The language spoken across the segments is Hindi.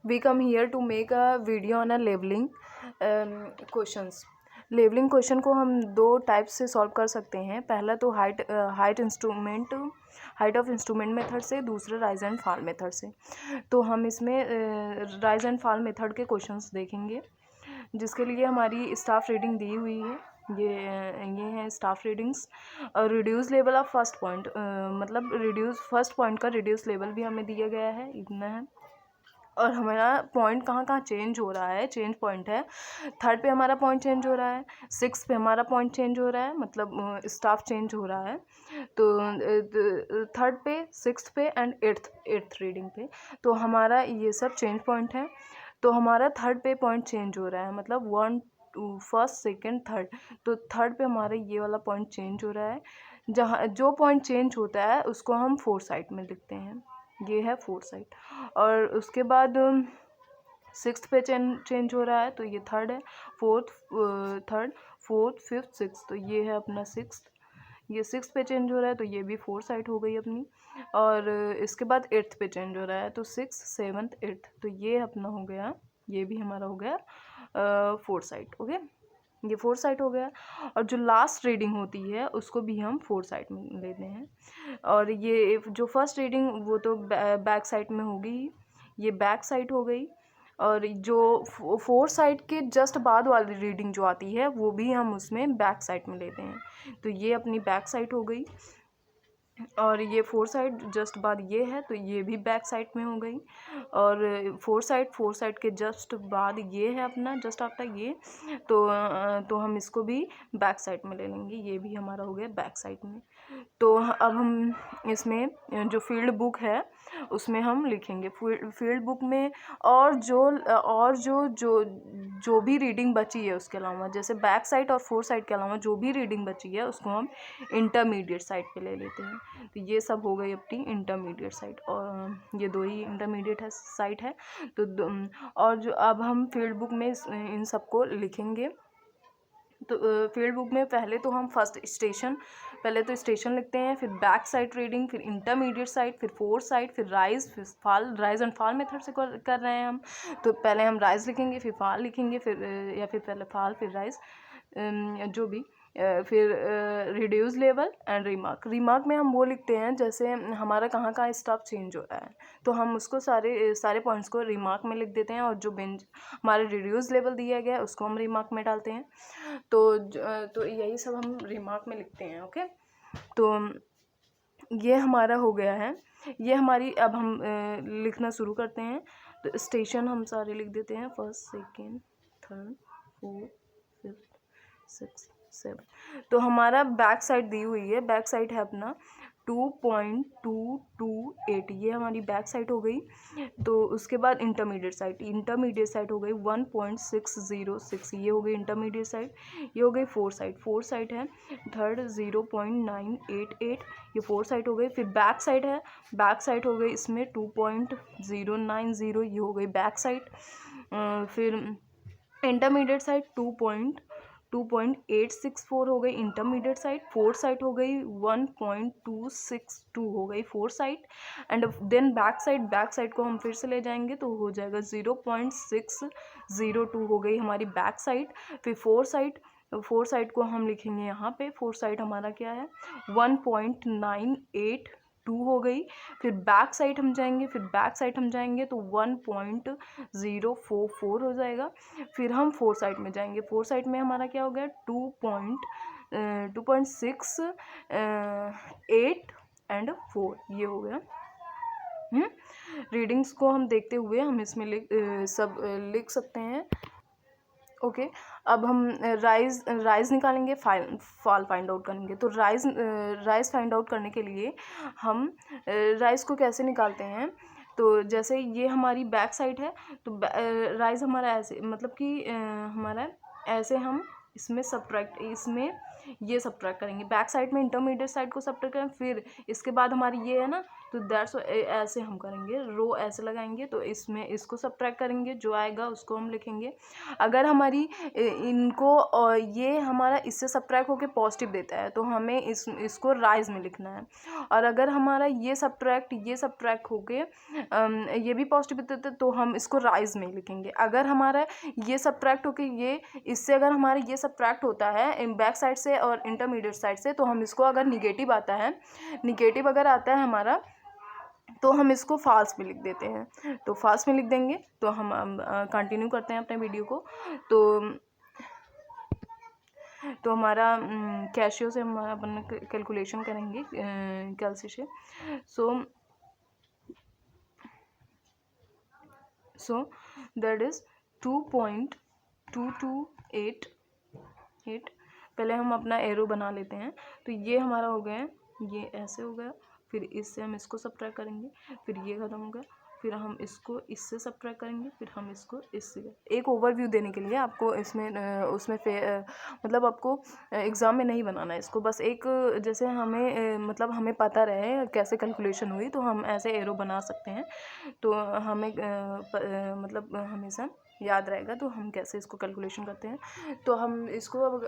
We come here to make a video on a labeling questions. Levelling question को हम दो टाइप से सॉल्व कर सकते हैं। पहला तो हाइट ऑफ इंस्ट्रूमेंट मेथड से, दूसरा राइज एंड फॉल मेथड से। तो हम इसमें राइज एंड फॉल मेथड के क्वेश्चंस देखेंगे, जिसके लिए हमारी स्टाफ रीडिंग दी हुई है। ये हैं स्टाफ रीडिंग्स। और reduce level of first point, मतलब फर्स्ट पॉइंट का रिड्यूस लेवल भी हमें दिया गया है, इतना है। और हमारा पॉइंट कहाँ कहाँ चेंज हो रहा है, चेंज पॉइंट है। थर्ड पे हमारा पॉइंट चेंज हो रहा है, सिक्स पे हमारा पॉइंट चेंज हो रहा है, मतलब स्टाफ चेंज हो रहा है। तो थर्ड पे, सिक्स पे एंड एट्थ रीडिंग पे तो हमारा ये सब चेंज पॉइंट है। तो हमारा थर्ड पे पॉइंट चेंज हो रहा है, मतलब one two first second third. तो थर्ड पे हमारा ये वाला पॉइंट चेंज हो रहा है। जहाँ जो पॉइंट चेंज होता है उसको हम फोर साइड में लिखते हैं, ये है फोर साइड। और उसके बाद सिक्स्थ पे चेंज हो रहा है, तो ये थर्ड है। थर्ड फोर्थ फिफ्थ सिक्स, तो ये है अपना सिक्स्थ। ये सिक्स पे चेंज हो रहा है, तो ये भी फोर साइड हो गई अपनी। और इसके बाद एट्थ पे चेंज हो रहा है, तो सिक्स सेवन्थ एट्थ, तो ये अपना हो गया, ये भी हमारा हो गया फोर साइड। ओके, ये फोर साइड हो गया। और जो लास्ट रीडिंग होती है उसको भी हम फोर साइड में लेते हैं। और ये जो फर्स्ट रीडिंग वो तो बैक साइड में होगी, ये बैक साइड हो गई। और जो फोर साइड के जस्ट बाद वाली रीडिंग जो आती है वो भी हम उसमें बैक साइड में लेते हैं, तो ये अपनी बैक साइड हो गई। और ये फोर साइड जस्ट बाद ये है, तो ये भी बैक साइड में हो गई। और फोर साइड के जस्ट बाद ये है अपना, जस्ट आफ्टर ये। तो हम इसको भी बैक साइड में ले लेंगे, ये भी हमारा हो गया बैक साइड में। तो अब हम इसमें जो फील्ड बुक है उसमें हम लिखेंगे फील्ड बुक में। और जो भी रीडिंग बची है उसके अलावा, जैसे बैक साइड और फोर साइड के अलावा जो भी रीडिंग बची है उसको हम इंटरमीडिएट साइड पे ले लेते हैं। तो ये सब हो गई अपनी इंटरमीडिएट साइड, और ये दो ही इंटरमीडिएट है साइड है। और जो अब हम फील्ड बुक में इन सबको लिखेंगे। तो फील्ड बुक में पहले तो हम पहले तो स्टेशन लिखते हैं, फिर बैक साइड रीडिंग, फिर इंटरमीडिएट साइड, फिर फोर साइड, फिर राइज एंड फॉल मेथड से कर रहे हैं हम। तो पहले हम राइज लिखेंगे, फिर फॉल लिखेंगे, फिर या फिर पहले फॉल फिर राइज, जो भी। फिर रिड्यूस लेवल एंड रिमार्क में हम वो लिखते हैं जैसे हमारा कहाँ कहाँ स्टाफ चेंज हो रहा है, तो हम उसको सारे पॉइंट्स को रिमार्क में लिख देते हैं। और जो हमारे रिड्यूस लेवल दिया गया है उसको हम रिमार्क में डालते हैं। तो यही सब हम रिमार्क में लिखते हैं। ओके, तो ये हमारा हो गया है। ये हमारी, अब हम लिखना शुरू करते हैं। तो स्टेशन हम सारे लिख देते हैं, first second third fourth fifth six seven. तो हमारा बैक साइड दी हुई है, बैक साइड है अपना 2.228, ये हमारी बैक साइड हो गई। तो उसके बाद इंटरमीडिएट साइड हो गई 1.606, ये हो गई इंटरमीडिएट साइड। ये हो गई फोर साइड है थर्ड 0.988, ये फोर साइड हो गई। फिर बैक साइड हो गई इसमें 2.090, ये हो गई बैक साइड। फिर इंटरमीडिएट साइड 2.864 हो गई इंटरमीडिएट साइड। फोर साइड हो गई 1.262 हो गई fore sight. And then back sight को हम फिर से ले जाएंगे तो हो जाएगा 0.602 हो गई हमारी बैक साइड। फिर फोर साइड को हम लिखेंगे यहाँ पे, फोर साइड हमारा क्या है 1.982 हो गई। फिर बैक साइड हम जाएंगे तो 1.044 हो जाएगा। फिर हम फोर साइड में जाएंगे, फोर साइड में हमारा क्या हो गया 2.6 एंड 4, ये हो गया। रीडिंग्स को हम देखते हुए हम इसमें लिख सकते हैं। ओके, अब हम राइज निकालेंगे, फॉल फाइंड आउट करेंगे। तो राइज फाइंड आउट करने के लिए हम राइज को कैसे निकालते हैं, तो जैसे ये हमारी बैक साइड है, तो राइज हमारा ऐसे, मतलब कि हमारा ऐसे हम इसमें ये सब्ट्रैक्ट करेंगे। बैक साइड में इंटरमीडिएट साइड को सब्ट्रैक्ट करें, फिर इसके बाद हमारी ये है ना, तो दैट्स ऐसे हम करेंगे, रो ऐसे लगाएंगे तो इसमें इसको सब्ट्रैक्ट करेंगे, जो आएगा उसको हम लिखेंगे। अगर हमारी इनको ये हमारा इससे सब्ट्रैक्ट होके पॉजिटिव देता है तो हमें इसको राइज में लिखना है। और अगर हमारा ये सब्ट्रैक्ट होके ये भी पॉजिटिव देता है तो हम इसको राइज में लिखेंगे। अगर हमारा ये सब्ट्रैक्ट होके ये इससे अगर हमारा ये सब्ट्रैक्ट होता है बैक साइड से और इंटरमीडिएट साइड से तो हम इसको, अगर निगेटिव आता है, निगेटिव अगर आता है हमारा, तो हम इसको फाल्स में लिख देते हैं। तो फाल्स में लिख देंगे। तो हम कंटिन्यू करते हैं अपने वीडियो को। तो हमारा कैशियो से हमारा अपन कैलकुलेशन करेंगे कैलसी से। So that is 2.228। पहले हम अपना एरो बना लेते हैं। तो ये हमारा हो गया, ये ऐसे हो गया, फिर इससे हम इसको सब्ट्रैक्ट करेंगे, फिर ये ख़त्म हो गया, फिर हम इसको इससे सब्ट्रैक्ट करेंगे, फिर हम इसको इससे। एक ओवरव्यू देने के लिए आपको इसमें उसमें मतलब आपको एग्ज़ाम में नहीं बनाना है इसको, बस एक जैसे हमें मतलब हमें पता रहे कैसे कैलकुलेशन हुई तो हम ऐसे एरो बना सकते हैं। तो हमें मतलब हमेशा याद रहेगा तो हम कैसे इसको कैलकुलेशन करते हैं। तो हम इसको अब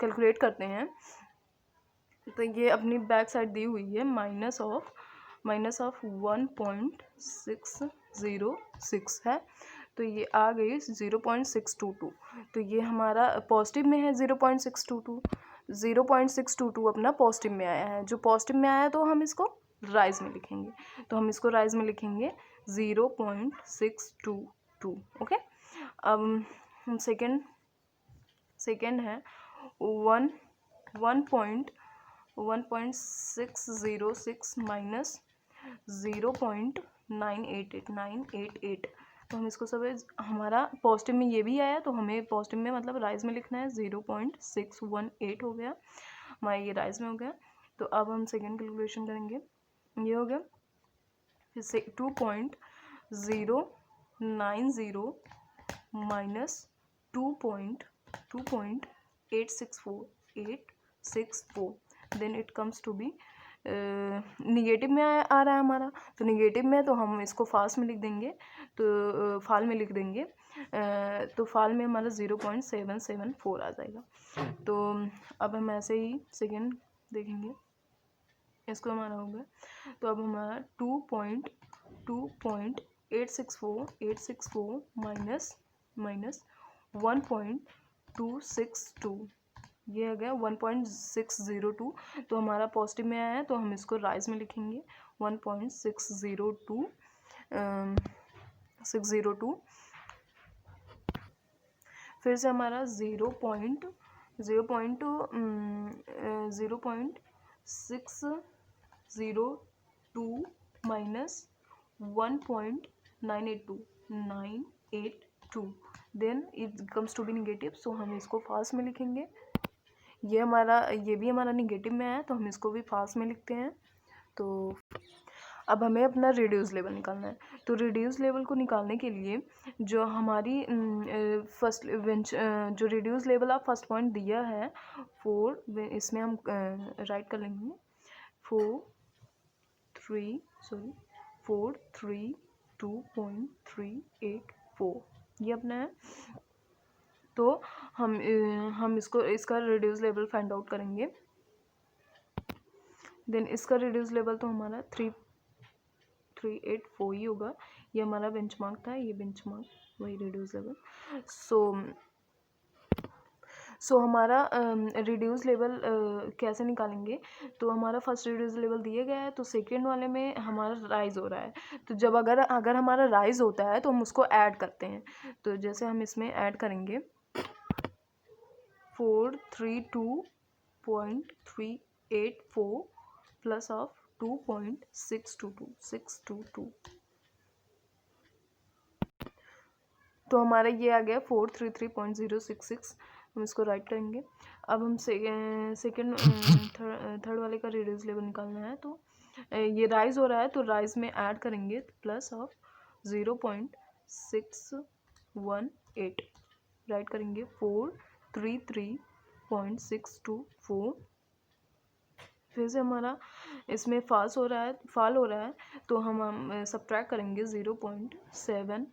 कैलकुलेट करते हैं। तो ये अपनी बैक साइड दी हुई है माइनस ऑफ 1.606 है। तो ये आ गई 0.622। तो ये हमारा पॉजिटिव में है 0.622। 0.622 अपना पॉजिटिव में आया है। जो पॉजिटिव में आया है तो हम इसको राइज में लिखेंगे। तो हम इसको राइज में लिखेंगे 0.622। ओके। अब सेकेंड है 1.606 माइनस 0.988। तो हम इसको सब हमारा पॉजिटिव में ये भी आया तो हमें पॉजिटिव में मतलब राइज में लिखना है। 0.618 हो गया हमारा, ये राइज में हो गया। तो अब हम सेकेंड कैलकुलेशन करेंगे। ये हो गया फिर से 2.090 minus 2.864864 then it comes to be negative में आ रहा है हमारा। तो निगेटिव में तो हम इसको फाल्स में लिख देंगे। तो फाल में लिख देंगे तो फाल में हमारा 0.774 आ जाएगा। तो अब हम ऐसे ही सेकेंड देखेंगे, इसको हमारा हो गया। तो अब हमारा 2.864 माइनस 1.262 ये आ गया 1.602। तो हमारा पॉजिटिव में आया है तो हम इसको राइज में लिखेंगे 602। फिर से हमारा 0.602 minus 1.982 then it comes to be negative. So हम इसको फाल्स में लिखेंगे। ये भी हमारा निगेटिव में है तो हम इसको भी फाल्स में लिखते हैं। तो अब हमें अपना रिड्यूस लेवल निकालना है। तो रिड्यूस लेवल को निकालने के लिए जो हमारी जो रिड्यूस लेवल आप फर्स्ट पॉइंट दिया है 4, इसमें हम राइट कर लेंगे 432.384 ये अपना है। तो हम इसका रिड्यूस लेवल फाइंड आउट करेंगे। देन इसका रिड्यूस लेवल तो हमारा 384 ही होगा। ये हमारा बेंचमार्क था, ये बेंचमार्क वही रिड्यूस लेवल। सो हमारा रिड्यूस लेवल कैसे निकालेंगे। तो हमारा फर्स्ट रिड्यूस लेवल दिया गया है तो सेकेंड वाले में हमारा राइज हो रहा है। तो जब अगर हमारा राइज होता है तो हम उसको ऐड करते हैं। तो जैसे हम इसमें ऐड करेंगे 432.384 प्लस ऑफ 2.622 तो हमारा ये आ गया 433.066। हम इसको राइट करेंगे। अब हम थर्ड वाले का रिड्यूस लेवल निकालना है। तो ये राइज हो रहा है तो राइज में ऐड करेंगे प्लस ऑफ 0.618 राइट करेंगे 433.624 फिर से हमारा इसमें फॉल हो रहा है तो हम सब्ट्रैक्ट करेंगे 0.7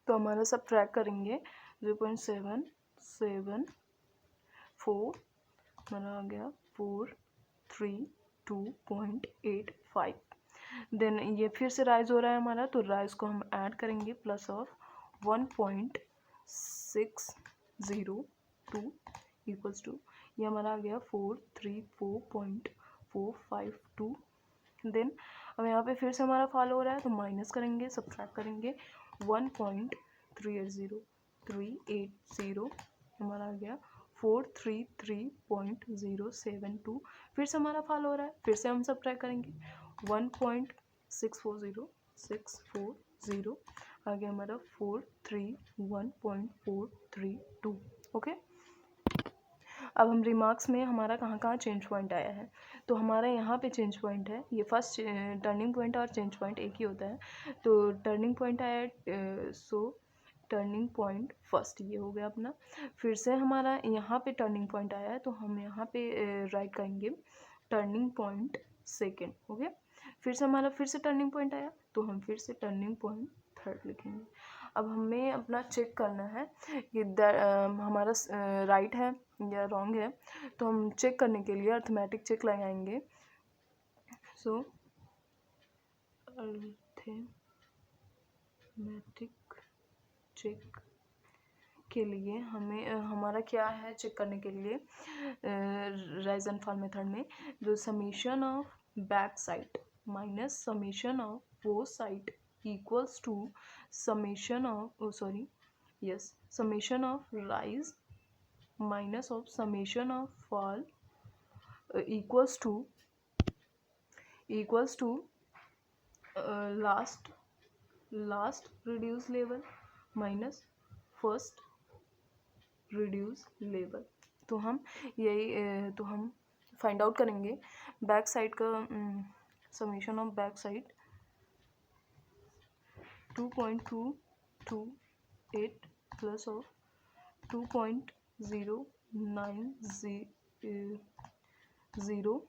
तो हमारा सब्ट्रैक्ट करेंगे 0.774 हमारा आ गया 432.85। देन ये फिर से राइज हो रहा है हमारा, तो राइज को हम ऐड करेंगे प्लस ऑफ 1.602 इक्वल्स टू ये हमारा आ गया 434.452। देन अब यहाँ पे फिर से हमारा फॉल हो रहा है तो माइनस करेंगे, सब्ट्रैक्ट करेंगे 1.380 हमारा आ गया 433.072। फिर से हमारा फॉल हो रहा है, फिर से हम सब्ट्रैक्ट करेंगे 1.640 आ गया हमारा 431.432। ओके, अब हम रिमार्क्स में हमारा कहाँ कहाँ चेंज पॉइंट आया है, तो हमारा यहाँ पे चेंज पॉइंट है, ये फर्स्ट टर्निंग पॉइंट और चेंज पॉइंट एक ही होता है। तो टर्निंग पॉइंट आया सो टर्निंग पॉइंट फर्स्ट ये हो गया अपना। फिर से हमारा यहाँ पे टर्निंग पॉइंट आया है तो हम यहाँ पे राइट करेंगे टर्निंग पॉइंट सेकेंड। ओके, फिर से हमारा फिर से टर्निंग पॉइंट आया तो हम फिर से टर्निंग पॉइंट थर्ड लिखेंगे। अब हमें अपना चेक करना है कि हमारा राइट है या रॉन्ग है, तो हम चेक करने के लिए अर्थमेटिक चेक लगाएंगे। सो अर्थमेटिक चेक के लिए हमें हमारा क्या है चेक करने के लिए राइज एंड फॉल मेथड में जो summation of back sight minus summation of fore sight equals to summation of summation of rise minus of summation of fall equals to last reduce level minus first reduce level. तो हम यही तो हम फाइंड आउट करेंगे बैक साइड का summation of back sight 2.228 plus of 2.0900